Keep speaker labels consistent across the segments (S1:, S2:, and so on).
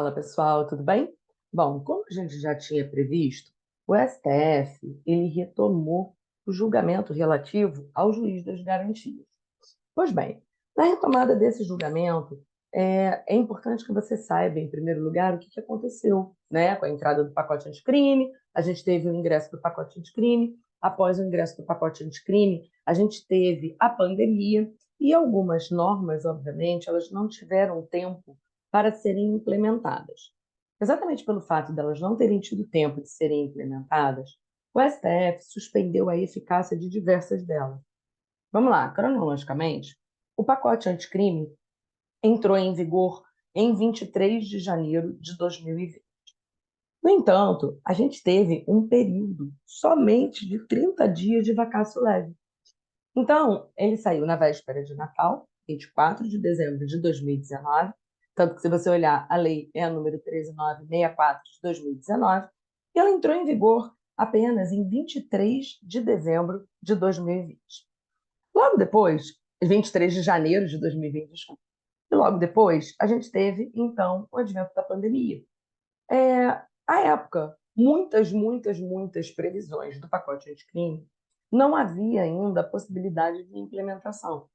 S1: Fala pessoal, tudo bem? Bom, como a gente já tinha previsto, o STF ele retomou o julgamento relativo ao juiz das garantias. Pois bem, na retomada desse julgamento, é importante que você saiba, em primeiro lugar, o que aconteceu, né? Com a entrada do pacote anticrime, a gente teve o ingresso do pacote anticrime, após o ingresso do pacote anticrime, a gente teve a pandemia e algumas normas, obviamente, elas não tiveram tempo para serem implementadas. Exatamente pelo fato delas não terem tido tempo de serem implementadas, o STF suspendeu a eficácia de diversas delas. Vamos lá, cronologicamente, o pacote anticrime entrou em vigor em 23 de janeiro de 2020. No entanto, a gente teve um período somente de 30 dias de vacácio leve. Então, ele saiu na véspera de Natal, 24 de dezembro de 2019, tanto que se você olhar, a lei é a número 13964 de 2019, e ela entrou em vigor apenas em 23 de dezembro de 2020. Logo depois, 23 de janeiro de 2020, desculpa. E logo depois, a gente teve, então, o advento da pandemia. À época, muitas previsões do pacote anticrime, não havia ainda a possibilidade de implementação.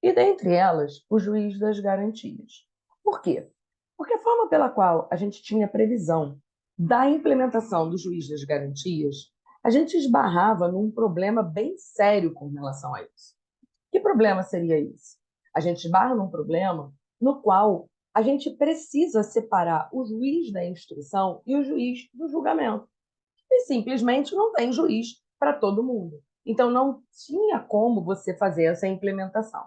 S1: E dentre elas, o juiz das garantias. Por quê? Porque a forma pela qual a gente tinha previsão da implementação do juiz das garantias, a gente esbarrava num problema bem sério com relação a isso. Que problema seria isso? A gente esbarra num problema no qual a gente precisa separar o juiz da instrução e o juiz do julgamento. E simplesmente não tem juiz para todo mundo. Então, não tinha como você fazer essa implementação.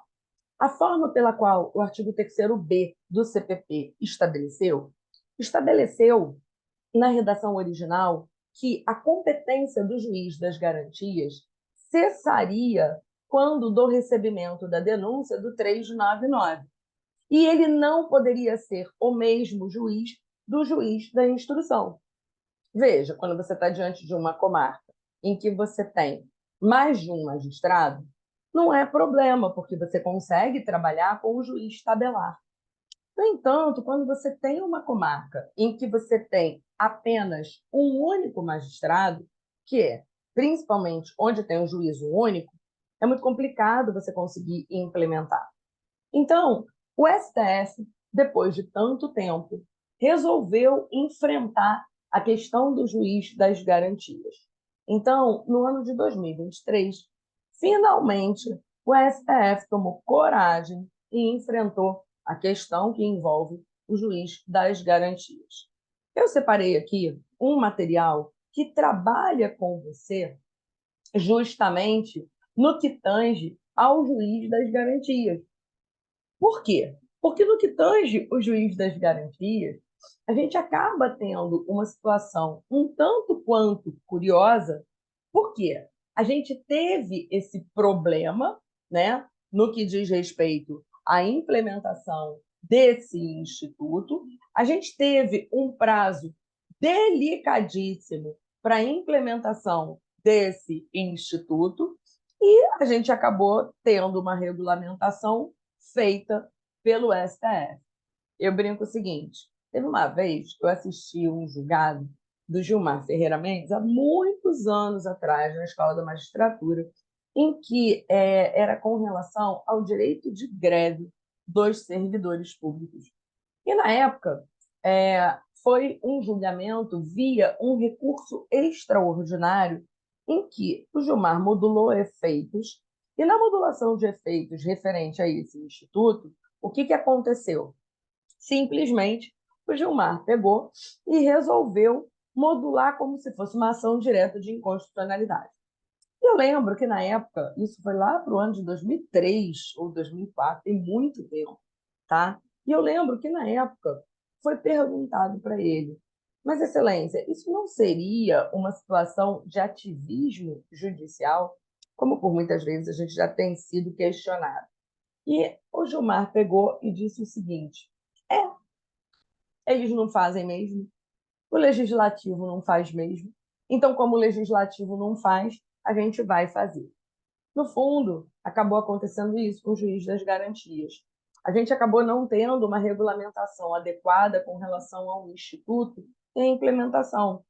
S1: A forma pela qual o artigo 3º-B do CPP estabeleceu na redação original que a competência do juiz das garantias cessaria quando do recebimento da denúncia do 399. E ele não poderia ser o mesmo juiz do juiz da instrução. Veja, quando você está diante de uma comarca em que você tem mais de um magistrado, não é problema, porque você consegue trabalhar com o juiz tabelar. No entanto, quando você tem uma comarca em que você tem apenas um único magistrado, que é principalmente onde tem um juízo único, é muito complicado você conseguir implementar. Então, o STF, depois de tanto tempo, resolveu enfrentar a questão do juiz das garantias. Então, no ano de 2023, finalmente, o STF tomou coragem e enfrentou a questão que envolve o juiz das garantias. Eu separei aqui um material que trabalha com você justamente no que tange ao juiz das garantias. Por quê? Porque no que tange o juiz das garantias, a gente acaba tendo uma situação um tanto quanto curiosa, porque a gente teve esse problema, né, no que diz respeito à implementação desse instituto, a gente teve um prazo delicadíssimo para a implementação desse instituto e a gente acabou tendo uma regulamentação feita pelo STF. Eu brinco o seguinte: teve uma vez que eu assisti um julgado do Gilmar Ferreira Mendes, há muitos anos atrás, na Escola da Magistratura, em que era com relação ao direito de greve dos servidores públicos. E, na época, foi um julgamento via um recurso extraordinário em que o Gilmar modulou efeitos, e na modulação de efeitos referente a esse instituto, o que aconteceu? Simplesmente, o Gilmar pegou e resolveu modular como se fosse uma ação direta de inconstitucionalidade. Eu lembro que, na época, isso foi lá para o ano de 2003 ou 2004, tem muito tempo, tá? E eu lembro que, na época, foi perguntado para ele: mas, Excelência, isso não seria uma situação de ativismo judicial, como por muitas vezes a gente já tem sido questionado? E o Gilmar pegou e disse o seguinte: eles não fazem mesmo, o legislativo não faz mesmo, então, como o legislativo não faz, a gente vai fazer. No fundo, acabou acontecendo isso com o juiz das garantias. a gente acabou não tendo uma regulamentação adequada com relação ao instituto e a implementação.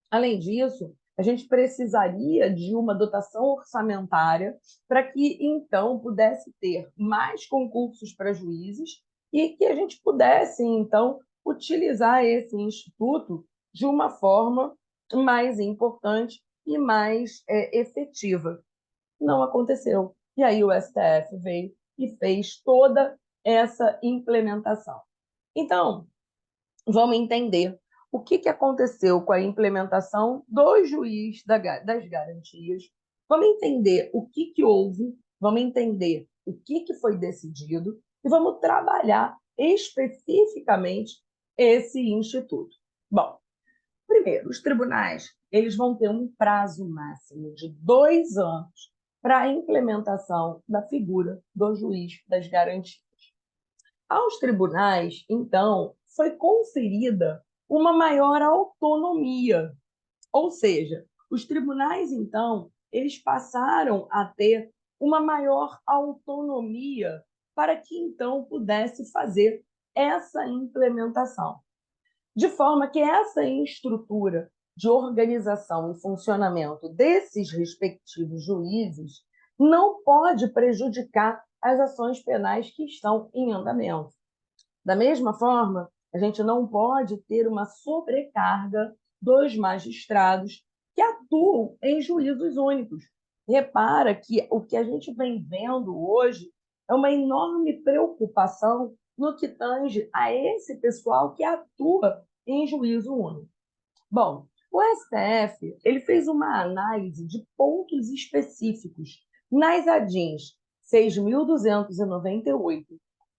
S1: Além disso, a gente precisaria de uma dotação orçamentária para que, então, pudesse ter mais concursos para juízes e que a gente pudesse, então, utilizar esse instituto de uma forma mais importante e mais efetiva. Não aconteceu. E aí o STF veio e fez toda essa implementação. Então, vamos entender o que aconteceu com a implementação do juiz das garantias, vamos entender o que houve, vamos entender o que foi decidido e vamos trabalhar especificamente esse instituto. Bom, primeiro, os tribunais eles vão ter um prazo máximo de 2 anos para a implementação da figura do juiz das garantias. Aos tribunais, então, foi conferida uma maior autonomia, ou seja, os tribunais, então, eles passaram a ter uma maior autonomia para que, então, pudesse fazer essa implementação. De forma que essa estrutura de organização e funcionamento desses respectivos juízes não pode prejudicar as ações penais que estão em andamento. Da mesma forma, a gente não pode ter uma sobrecarga dos magistrados que atuam em juízos únicos. Repara que o que a gente vem vendo hoje é uma enorme preocupação no que tange a esse pessoal que atua em juízo único. Bom, o STF ele fez uma análise de pontos específicos nas ADINs 6.298,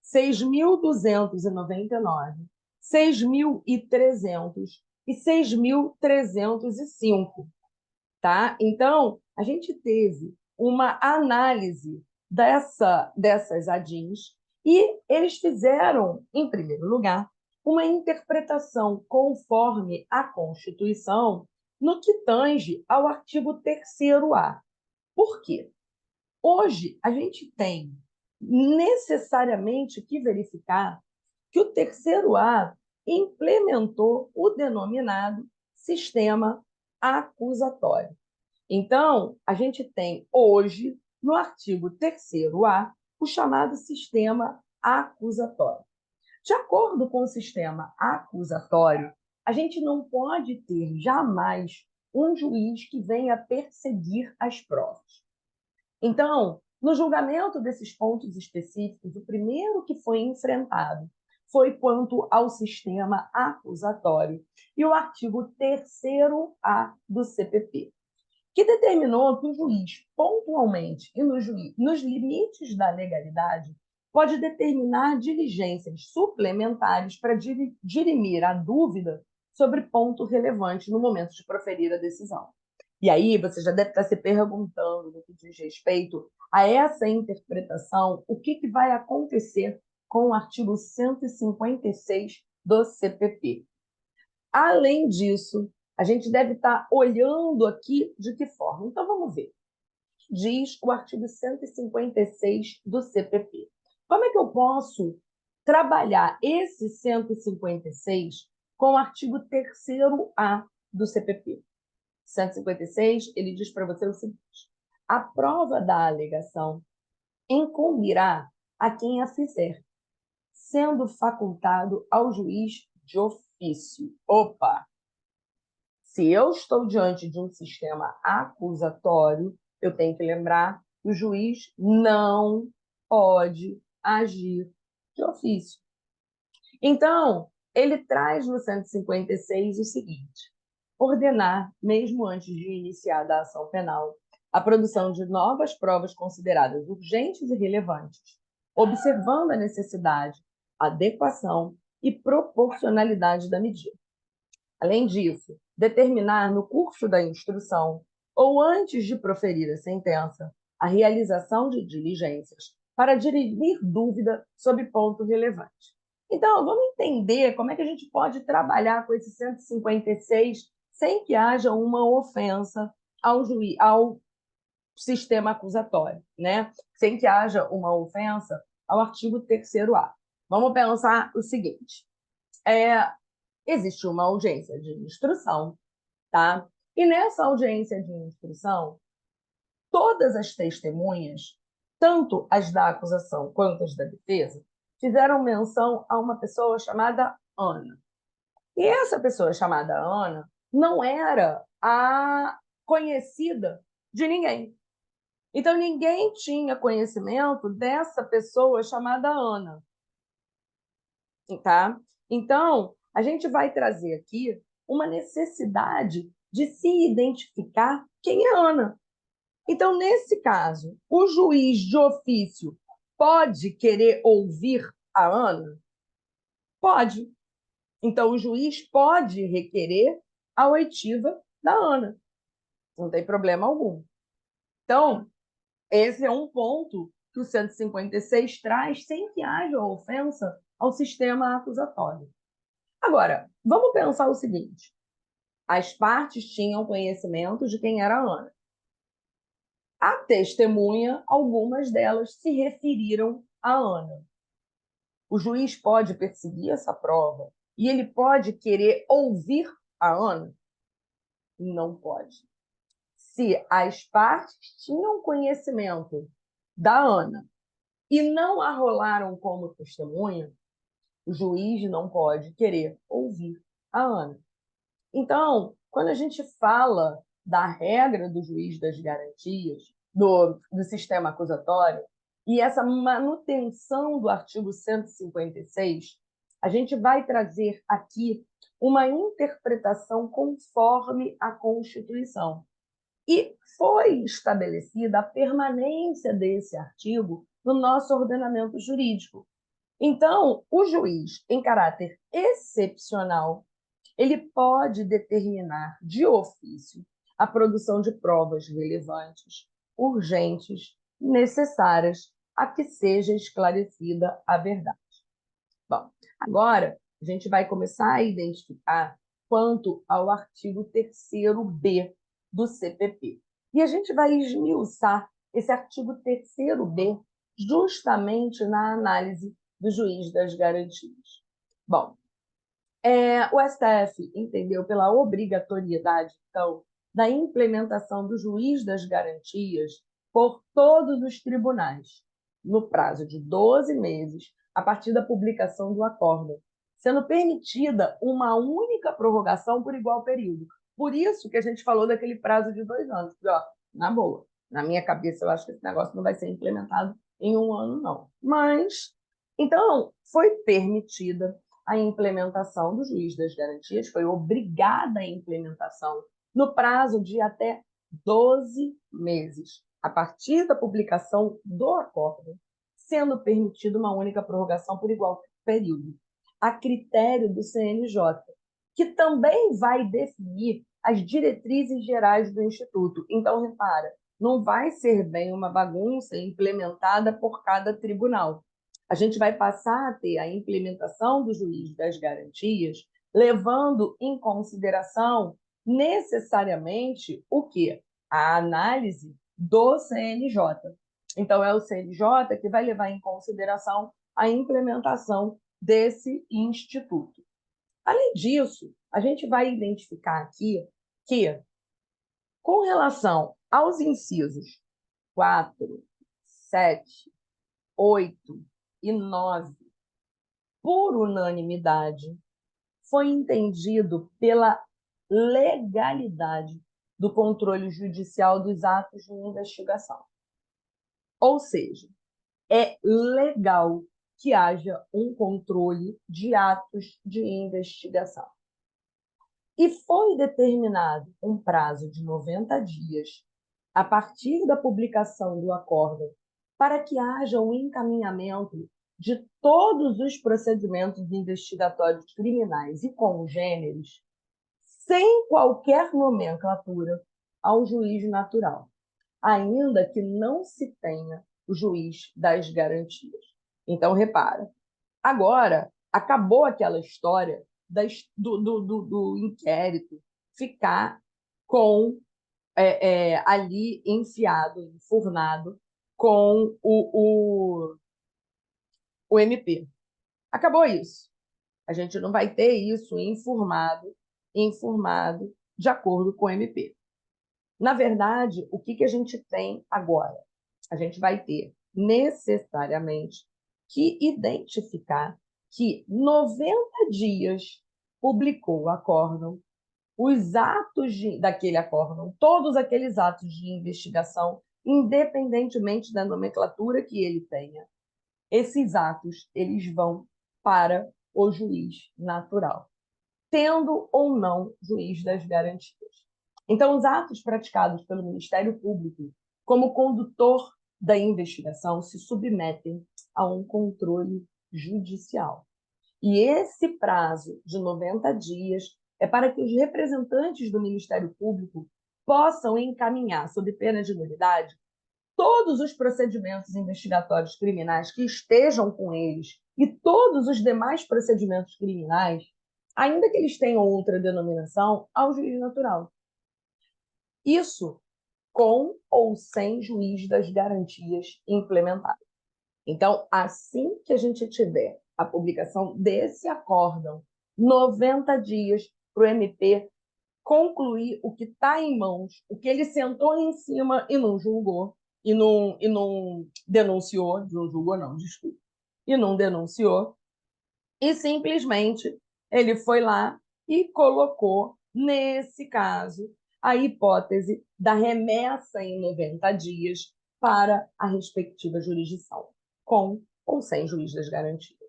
S1: 6.299, 6.300 e 6.305, tá? Então, a gente teve uma análise dessas ADINs e eles fizeram, em primeiro lugar, uma interpretação conforme a Constituição no que tange ao artigo 3º-A. Por quê? Hoje, a gente tem necessariamente que verificar que o 3º-A implementou o denominado sistema acusatório. Então, a gente tem hoje, no artigo 3º-A, o chamado sistema acusatório. De acordo com o sistema acusatório, a gente não pode ter jamais um juiz que venha perseguir as provas. Então, no julgamento desses pontos específicos, o primeiro que foi enfrentado foi quanto ao sistema acusatório e o artigo 3º-A do CPP, que determinou que o juiz, pontualmente e nos limites da legalidade, pode determinar diligências suplementares para dirimir a dúvida sobre ponto relevante no momento de proferir a decisão. E aí você já deve estar se perguntando, no que diz respeito a essa interpretação, o que vai acontecer com o artigo 156 do CPP. Além disso, a gente deve estar olhando aqui de que forma. Então, vamos ver. Diz o artigo 156 do CPP. Como é que eu posso trabalhar esse 156 com o artigo 3º-A do CPP? 156, ele diz para você o seguinte: a prova da alegação incumbirá a quem a fizer, sendo facultado ao juiz de ofício. Opa! Se eu estou diante de um sistema acusatório, eu tenho que lembrar que o juiz não pode agir de ofício. Então, ele traz no 156 o seguinte: ordenar, mesmo antes de iniciada a ação penal, a produção de novas provas consideradas urgentes e relevantes, observando a necessidade, adequação e proporcionalidade da medida. Além disso, determinar no curso da instrução ou antes de proferir a sentença a realização de diligências para dirimir dúvida sobre ponto relevante. Então, vamos entender como é que a gente pode trabalhar com esse 156 sem que haja uma ofensa ao sistema acusatório, né? Sem que haja uma ofensa ao artigo 3º-A. Vamos pensar o seguinte: existe uma audiência de instrução, tá? E nessa audiência de instrução, todas as testemunhas, tanto as da acusação quanto as da defesa, fizeram menção a uma pessoa chamada Ana. E essa pessoa chamada Ana não era a conhecida de ninguém. Então, ninguém tinha conhecimento dessa pessoa chamada Ana. Tá? Então, a gente vai trazer aqui uma necessidade de se identificar quem é Ana. Então, nesse caso, o juiz de ofício pode querer ouvir a Ana? Pode. Então, o juiz pode requerer a oitiva da Ana. Não tem problema algum. Então, esse é um ponto que o 156 traz sem que haja ofensa ao sistema acusatório. Agora, vamos pensar o seguinte: as partes tinham conhecimento de quem era a Ana. A testemunha, algumas delas se referiram a Ana. O juiz pode perseguir essa prova e ele pode querer ouvir a Ana? Não pode. Se as partes tinham conhecimento da Ana e não a rolaram como testemunha, o juiz não pode querer ouvir a Ana. Então, quando a gente fala da regra do juiz das garantias, do sistema acusatório, e essa manutenção do artigo 156, a gente vai trazer aqui uma interpretação conforme a Constituição. E foi estabelecida a permanência desse artigo no nosso ordenamento jurídico. Então, o juiz, em caráter excepcional, ele pode determinar de ofício a produção de provas relevantes, urgentes, necessárias a que seja esclarecida a verdade. Bom, agora a gente vai começar a identificar quanto ao artigo 3º-B do CPP. E a gente vai esmiuçar esse artigo 3º-B justamente na análise do juiz das garantias. Bom, o STF entendeu pela obrigatoriedade, então, da implementação do juiz das garantias por todos os tribunais, no prazo de 12 meses, a partir da publicação do acórdão, sendo permitida uma única prorrogação por igual período. Por isso que a gente falou daquele prazo de 2 anos. Porque, ó, na boa, na minha cabeça, eu acho que esse negócio não vai ser implementado em 1 ano, não. Mas, então, foi permitida a implementação do juiz das garantias, foi obrigada a implementação no prazo de até 12 meses, a partir da publicação do acórdão, sendo permitida uma única prorrogação por igual período, a critério do CNJ, que também vai definir as diretrizes gerais do Instituto. Então, repara, não vai ser bem uma bagunça implementada por cada tribunal. A gente vai passar a ter a implementação do juiz das garantias, levando em consideração necessariamente o quê? A análise do CNJ. Então, é o CNJ que vai levar em consideração a implementação desse instituto. Além disso, a gente vai identificar aqui que, com relação aos incisos 4, 7, 8 e 9, por unanimidade, foi entendido pela legalidade do controle judicial dos atos de investigação. Ou seja, é legal que haja um controle de atos de investigação. E foi determinado um prazo de 90 dias, a partir da publicação do acórdão, para que haja um encaminhamento de todos os procedimentos investigatórios criminais e congêneres, sem qualquer nomenclatura, ao juiz natural, ainda que não se tenha o juiz das garantias. Então, repara, agora acabou aquela história do inquérito ficar com ali enfiado, enfurnado, com o MP. Acabou isso. A gente não vai ter isso informado de acordo com o MP. Na verdade, o que a gente tem agora? A gente vai ter necessariamente que identificar que 90 dias publicou o acórdão, os atos daquele acórdão, todos aqueles atos de investigação, independentemente da nomenclatura que ele tenha, esses atos eles vão para o juiz natural, tendo ou não juiz das garantias. Então, os atos praticados pelo Ministério Público como condutor da investigação se submetem a um controle judicial. E esse prazo de 90 dias é para que os representantes do Ministério Público possam encaminhar, sob pena de nulidade, todos os procedimentos investigatórios criminais que estejam com eles e todos os demais procedimentos criminais, ainda que eles tenham outra denominação, ao juiz natural. Isso com ou sem juiz das garantias implementado. Então, assim que a gente tiver a publicação desse acórdão, 90 dias para o MP concluir o que está em mãos, o que ele sentou em cima e não julgou, e não denunciou, não julgou não, desculpa, e não denunciou, e simplesmente ele foi lá e colocou, nesse caso, a hipótese da remessa em 90 dias para a respectiva jurisdição, com ou sem juiz das garantias.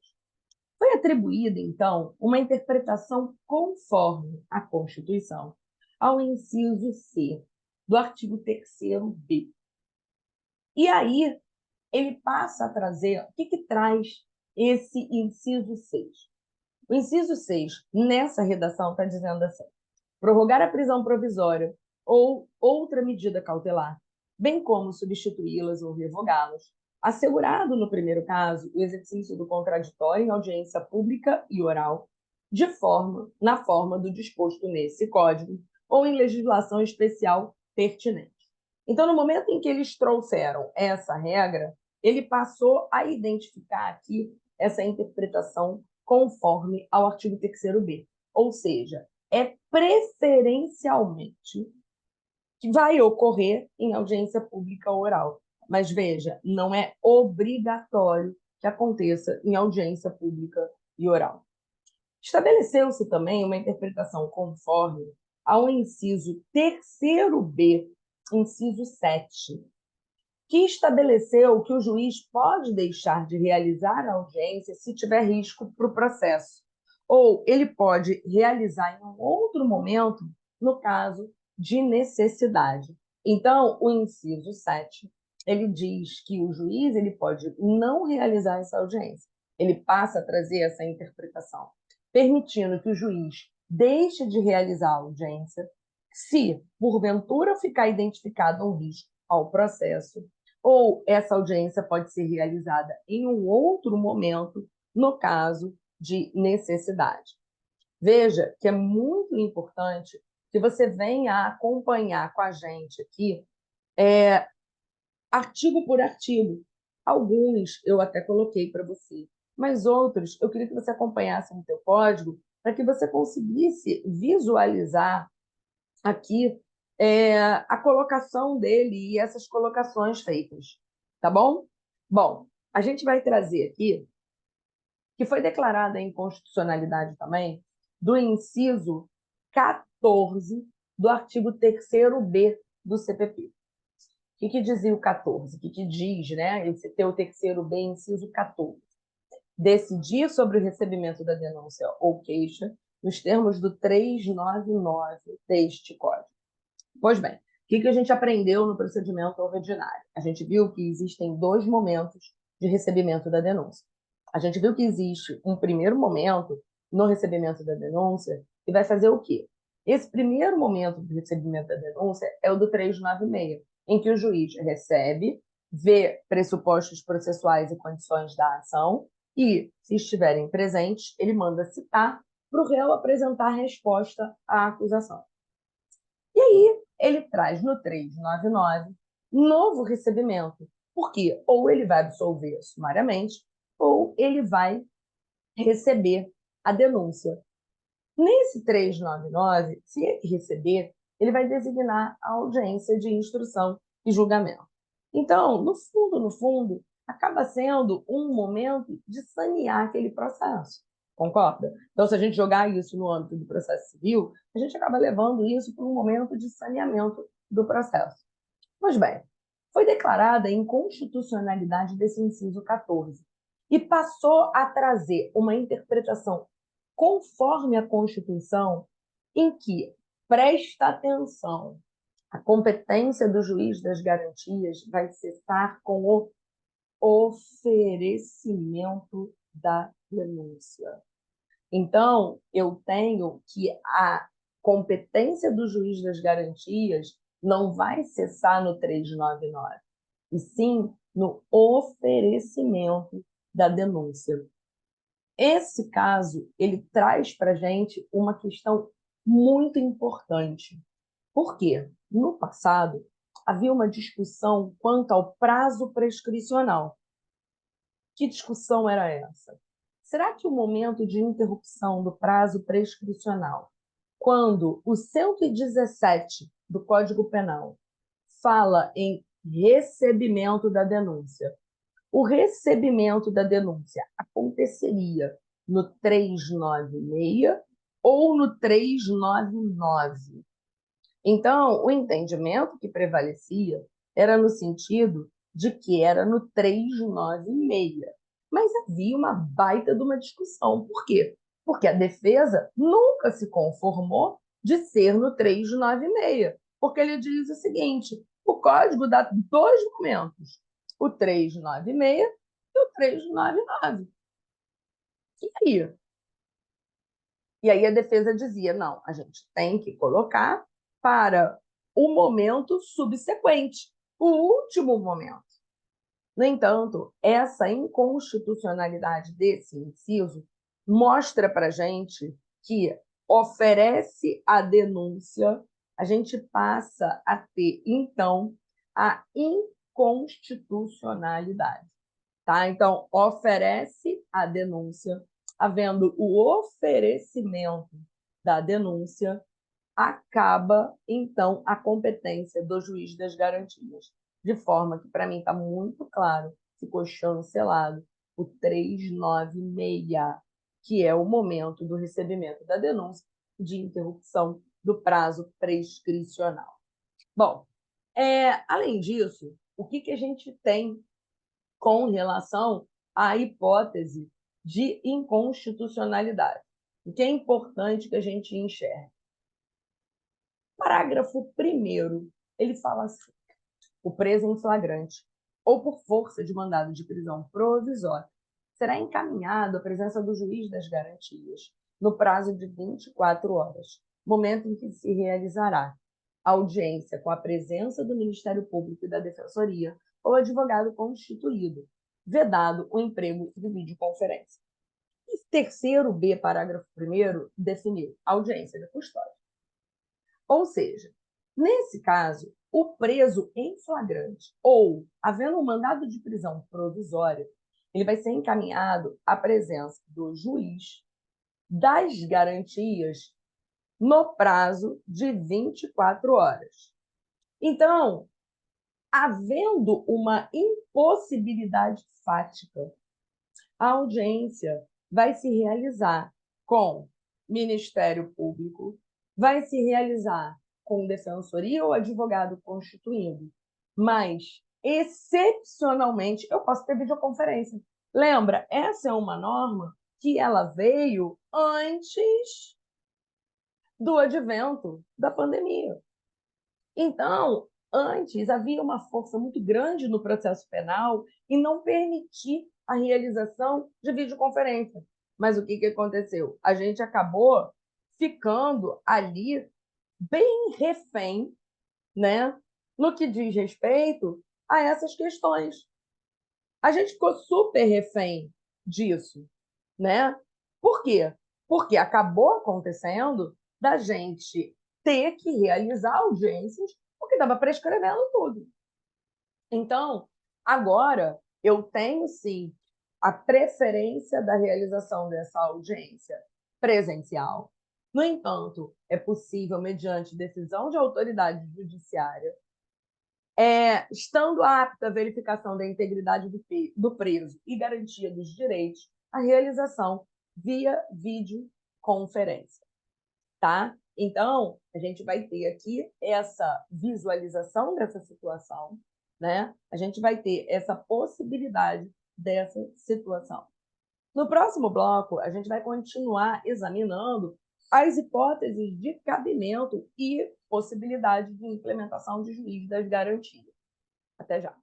S1: Foi atribuída, então, uma interpretação conforme a Constituição ao inciso C do artigo 3º-B. E aí, ele passa a trazer, o que traz esse inciso 6? O inciso 6, nessa redação, está dizendo assim: prorrogar a prisão provisória ou outra medida cautelar, bem como substituí-las ou revogá-las, assegurado, no primeiro caso, o exercício do contraditório em audiência pública e oral, na forma do disposto nesse Código ou em legislação especial pertinente. Então, no momento em que eles trouxeram essa regra, ele passou a identificar aqui essa interpretação conforme ao artigo 3º-B, ou seja, é preferencialmente que vai ocorrer em audiência pública oral. Mas veja, não é obrigatório que aconteça em audiência pública e oral. Estabeleceu-se também uma interpretação conforme ao inciso 3º-B, inciso 7, que estabeleceu que o juiz pode deixar de realizar a audiência se tiver risco para o processo, ou ele pode realizar em um outro momento, no caso de necessidade. Então, o inciso 7, ele diz que o juiz ele pode não realizar essa audiência. Ele passa a trazer essa interpretação, permitindo que o juiz deixe de realizar a audiência se, porventura, ficar identificado um risco ao processo, ou essa audiência pode ser realizada em um outro momento, no caso de necessidade. Veja que é muito importante que você venha acompanhar com a gente aqui, artigo por artigo. Alguns eu até coloquei para você, mas outros eu queria que você acompanhasse no teu código para que você conseguisse visualizar aqui a colocação dele e essas colocações feitas, tá bom? Bom, a gente vai trazer aqui, que foi declarada a inconstitucionalidade também, do inciso 14 do artigo 3º-B do CPP. O que dizia o 14? O que diz, né? Esse teu 3º-B, inciso 14. Decidir sobre o recebimento da denúncia ou queixa nos termos do 399 deste Código. Pois bem, o que a gente aprendeu no procedimento ordinário? A gente viu que existem 2 momentos de recebimento da denúncia. A gente viu que existe um primeiro momento no recebimento da denúncia que vai fazer o quê? Esse primeiro momento de recebimento da denúncia é o do 396, em que o juiz recebe, vê pressupostos processuais e condições da ação e, se estiverem presentes, ele manda citar para o réu apresentar a resposta à acusação. E aí, ele traz no 399 novo recebimento, porque ou ele vai absolver sumariamente, ou Então, ele vai receber a denúncia. Nesse 399, se ele receber, ele vai designar a audiência de instrução e julgamento. Então, no fundo, acaba sendo um momento de sanear aquele processo. Concorda? Então, se a gente jogar isso no âmbito do processo civil, a gente acaba levando isso para um momento de saneamento do processo. Pois bem, foi declarada a inconstitucionalidade desse inciso 14 e passou a trazer uma interpretação conforme a Constituição, em que, presta atenção, a competência do juiz das garantias vai cessar com o oferecimento da denúncia. Então, eu tenho que a competência do juiz das garantias não vai cessar no 399, e sim no oferecimento da denúncia. Esse caso, ele traz para a gente uma questão muito importante. Por quê? No passado, havia uma discussão quanto ao prazo prescricional. Que discussão era essa? Será que o momento de interrupção do prazo prescricional, quando o 117 do Código Penal fala em recebimento da denúncia, o recebimento da denúncia aconteceria no 396 ou no 399? Então, o entendimento que prevalecia era no sentido de que era no 396. Mas havia uma baita de uma discussão. Por quê? Porque a defesa nunca se conformou de ser no 396, porque ele diz o seguinte: o código dá dois momentos, o 396 e o 399. E aí? E aí a defesa dizia: não, a gente tem que colocar para o momento subsequente, o último momento. No entanto, essa inconstitucionalidade desse inciso mostra para a gente que oferece a denúncia, a gente passa a ter, então, a inconstitucionalidade. Tá? Então, oferece a denúncia, havendo o oferecimento da denúncia, acaba, então, a competência do juiz das garantias. De forma que, para mim, está muito claro, ficou chancelado o 396, que é o momento do recebimento da denúncia de interrupção do prazo prescricional. Bom, além disso, o que a gente tem com relação à hipótese de inconstitucionalidade? O que é importante que a gente enxergue. Parágrafo 1º, ele fala assim: o preso em flagrante ou por força de mandado de prisão provisória será encaminhado à presença do juiz das garantias no prazo de 24 horas, momento em que se realizará a audiência com a presença do Ministério Público e da Defensoria ou advogado constituído, vedado o emprego de videoconferência. E terceiro B, parágrafo 1º, definiu audiência de custódia. Ou seja, nesse caso, o preso em flagrante ou havendo um mandado de prisão provisória, ele vai ser encaminhado à presença do juiz das garantias no prazo de 24 horas. Então, havendo uma impossibilidade fática, a audiência vai se realizar com Ministério Público, vai se realizar com defensoria ou advogado constituindo, mas, excepcionalmente, eu posso ter videoconferência. Lembra, essa é uma norma que ela veio antes do advento da pandemia. Então, antes havia uma força muito grande no processo penal em não permitir a realização de videoconferência. Mas o que aconteceu? A gente acabou ficando ali bem refém, né, no que diz respeito a essas questões. A gente ficou super refém disso, né? Por quê? Porque acabou acontecendo da gente ter que realizar audiências porque estava prescrevendo tudo. Então, agora eu tenho sim a preferência da realização dessa audiência presencial. No entanto, é possível, mediante decisão de autoridade judiciária, estando apta a verificação da integridade do preso e garantia dos direitos, a realização via videoconferência, tá? Então, a gente vai ter aqui essa visualização dessa situação, né? A gente vai ter essa possibilidade dessa situação. No próximo bloco, a gente vai continuar examinando as hipóteses de cabimento e possibilidade de implementação de juiz das garantias. Até já.